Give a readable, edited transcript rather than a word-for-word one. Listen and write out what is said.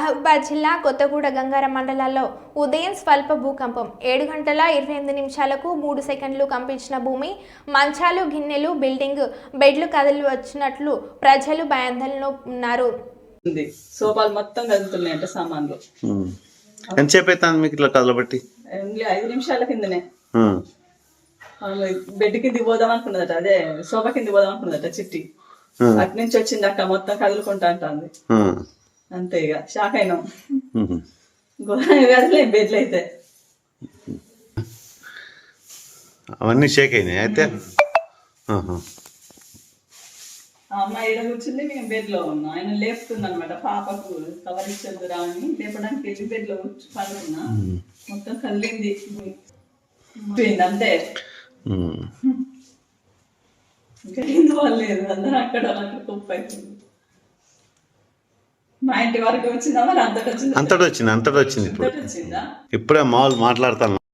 మహబూబాద్ జిల్లా కొత్తగూడ గంగార మండలాల్లో ఉదయం స్వల్ప భూకంపం 7 గంటల 28 నిమిషాలకు 3 సెకండ్లు కంపించిన భూమి మంచాలు గిన్నెలు బిల్డింగ్ బెడ్లు కదిలి వచ్చినట్లు ప్రజలు భయాందోళనలో ఉన్నారు. సోఫాలు మొత్తం కదులుతున్నాయంట సామాన్లు. ఎంతసేపు అవుతుంది మీకు ఇట్లా కదలబట్టి? 5 నిమిషాల కిందనే బెడ్ కింది పోదాం అనుకున్నదట, అదే సోఫా కింది పోదాం అనుకున్నదట చిట్టి. అటు నుంచి వచ్చింది అక్క మొత్తం కదులుకుంటా అంటుంది. అంతే ఇక షాక్ అయినాం. ఘోరంగా కదలే బెడ్లు అయితే అవన్నీ షేక్ అయినాయి. అయితే అమ్మాయి ఈడ కూర్చుంది, మేము బెడ్ లో ఉన్నాం. ఆయన లేపుతున్నా అనమాట, పాపకు కవర్ ఇచ్చేద్దురా అని లేపడానికి వెళ్ళి బెడ్ లో పడుకున్నా. మొత్తం కదిలింది పోయింది అంతే. ఇంకా హిందూ లేదు, అందరూ అక్కడ కుప్ప అయిపోయింది. మా ఇంటి వరకు వచ్చిందా మరి అంతటా వచ్చింది. అంతటా వచ్చింది. ఇప్పుడే మామూలు మాట్లాడతాను.